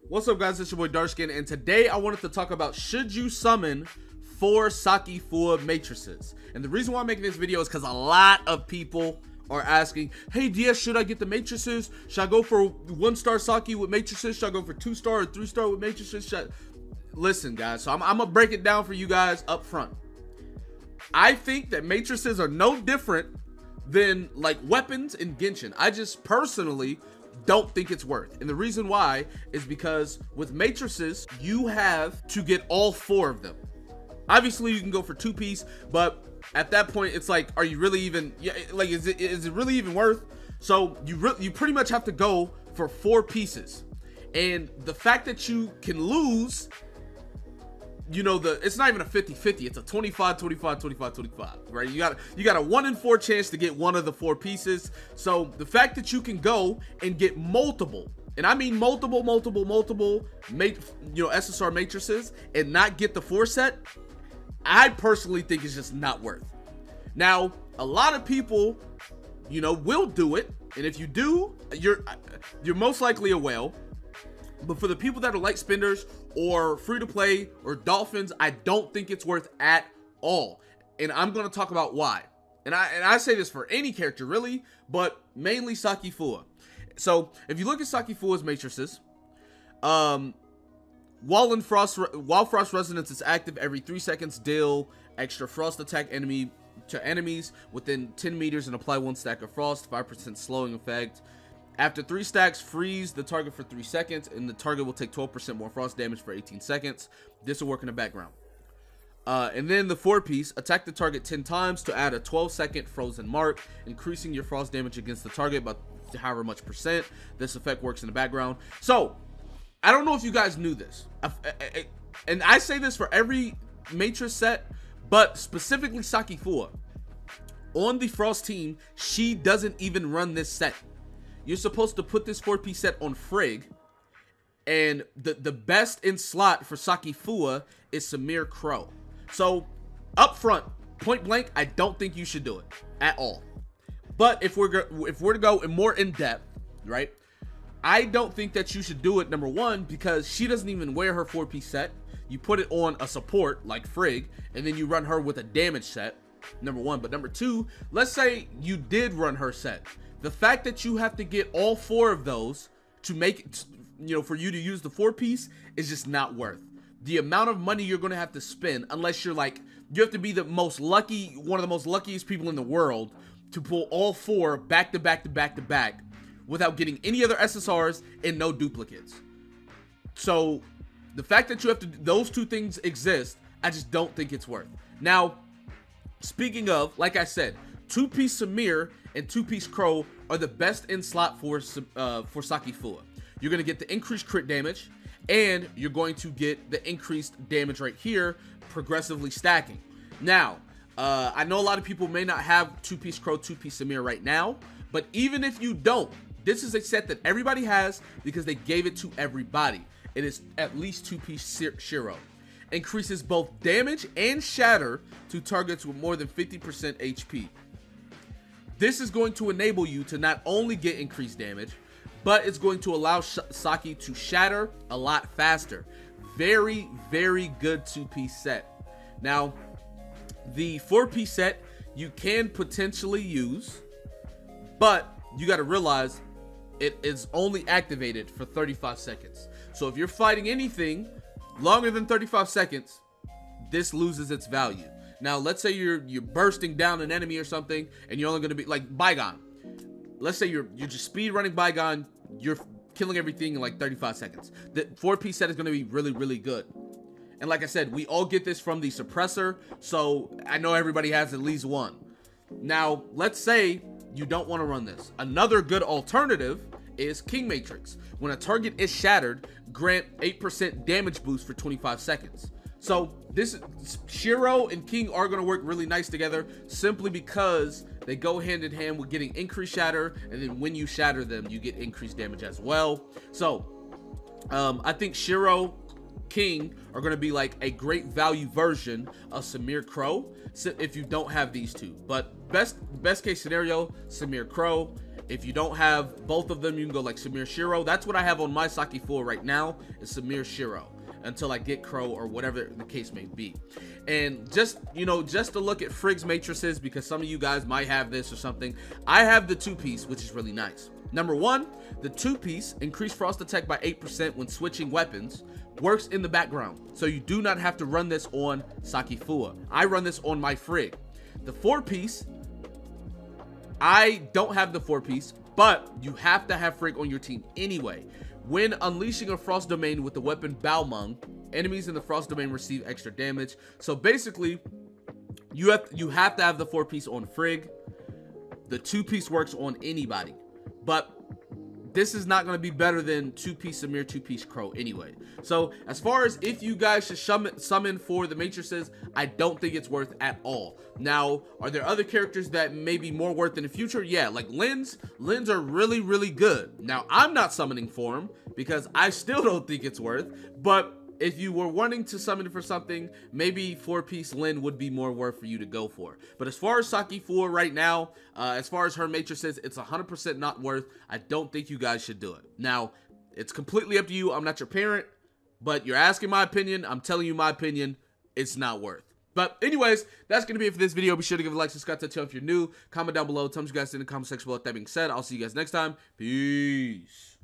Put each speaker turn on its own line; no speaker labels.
What's up, guys? It's your boy Darkskin, and today I wanted to talk about should you summon 4 Saki Fuwa matrices. And the reason why I'm making this video is because a lot of people are asking, hey DS, should I get the matrices? Should I go for 1-star Saki with matrices? Should I go for 2-star or 3-star with matrices? Listen, guys, so I'm gonna break it down for you guys up front. I think that matrices are no different than like weapons in Genshin. I just personally don't think it's worth. And the reason why is because with matrices, you have to get all 4 of them. Obviously, you can go for 2-piece, but at that point, it's like, are you really even, like, is it really even worth? So you pretty much have to go for 4 pieces. And the fact that you can lose, you know, it's not even a 50-50, it's a 25-25-25-25, right? You got a 1 in 4 chance to get one of the 4 pieces. So the fact that you can go and get multiple, and I mean multiple SSR matrices and not get the 4 set, I personally think it's just not worth. Now, a lot of people, you know, will do it, and if you do, you're most likely a whale. But for the people that are light spenders or free to play or dolphins, I don't think it's worth at all. And I'm going to talk about why. And I say this for any character really, but mainly Saki Fuwa. So if you look at Saki Fuwa's matrices, while Frost Resonance is active, every 3 seconds deal extra frost attack to enemies within 10 meters and apply 1 stack of frost, 5% slowing effect. After 3 stacks, freeze the target for 3 seconds, and the target will take 12% more frost damage for 18 seconds. This will work in the background. And then the 4-piece, attack the target 10 times to add a 12-second frozen mark, increasing your frost damage against the target by however much percent. This effect works in the background. So, I don't know if you guys knew this. And I say this for every matrix set, but specifically Saki Fuwa. On the Frost team, she doesn't even run this set. You're supposed to put this 4-piece set on FRIGG, and the best in slot for Saki Fuwa is Samir Crow. So, up front, point blank, I don't think you should do it at all. But if we're to go more in depth, right? I don't think that you should do it, number 1, because she doesn't even wear her 4-piece set. You put it on a support like FRIGG, and then you run her with a damage set, number 1. But number 2, let's say you did run her set. The fact that you have to get all 4 of those to make it, you know, for you to use the 4-piece is just not worth. The amount of money you're going to have to spend, unless you're like, you have to be the most lucky, one of the most luckiest people in the world to pull all 4 back to back to back to back without getting any other SSRs and no duplicates. So the fact that you have to, those 2 things exist, I just don't think it's worth. Now, speaking of, like I said, 2-piece Samir and 2-piece Crow are the best in slot for Saki Fuwa. You're going to get the increased crit damage, and you're going to get the increased damage right here, progressively stacking. Now, I know a lot of people may not have 2-piece Crow, 2-piece Samir right now, but even if you don't, this is a set that everybody has because they gave it to everybody. It is at least 2-piece SHIRO. Increases both damage and shatter to targets with more than 50% HP. This is going to enable you to not only get increased damage, but it's going to allow Saki to shatter a lot faster. Very, very good 2-piece set. Now, the 4-piece set you can potentially use, but you got to realize it is only activated for 35 seconds. So if you're fighting anything longer than 35 seconds, this loses its value. Now, let's say you're bursting down an enemy or something, and you're only going to be like Bygone. Let's say you're just speed running Bygone, you're killing everything in like 35 seconds. The 4-piece set is going to be really, really good. And like I said, we all get this from the suppressor, so I know everybody has at least one. Now, let's say you don't want to run this. Another good alternative is King Matrix. When a target is shattered, grant 8% damage boost for 25 seconds. So this SHIRO and King are going to work really nice together simply because they go hand in hand with getting increased shatter, and then when you shatter them, you get increased damage as well. So I think SHIRO, King are going to be like a great value version of Samir Crow if you don't have these 2. But best case scenario, Samir Crow. If you don't have both of them, you can go like Samir Shiro. That's what I have on my Saki Fuwa right now, is Samir Shiro, until I get Crow or whatever the case may be. And just, you know, just to look at Frigg's matrices, because some of you guys might have this or something, I have the 2-piece, which is really nice. Number 1, the 2-piece increased frost attack by 8% when switching weapons, works in the background, so you do not have to run this on Saki Fuwa. I run this on my Frigg. The 4-piece, I don't have the 4-piece, but you have to have Frigg on your team anyway. When unleashing a frost domain with the weapon Baomeng, enemies in the frost domain receive extra damage. So basically, you have to have the 4-piece on Frigg. The 2-piece works on anybody, but this is not going to be better than 2-piece Samir, 2-piece Crow anyway. So as far as if you guys should summon for the matrices, I don't think it's worth at all. Now, are there other characters that may be more worth in the future? Yeah, like Lins. Lins are really, really good. Now, I'm not summoning for them because I still don't think it's worth, but if you were wanting to summon for something, maybe 4-piece Lin would be more worth for you to go for. But as far as Saki Fuwa right now, as far as her matrices, it's 100% not worth. I don't think you guys should do it. Now, it's completely up to you. I'm not your parent, but you're asking my opinion. I'm telling you my opinion. It's not worth. But anyways, that's going to be it for this video. Be sure to give a like, subscribe to the channel if you're new. Comment down below. Tell me what you guys in the comment section below. With that being said, I'll see you guys next time. Peace.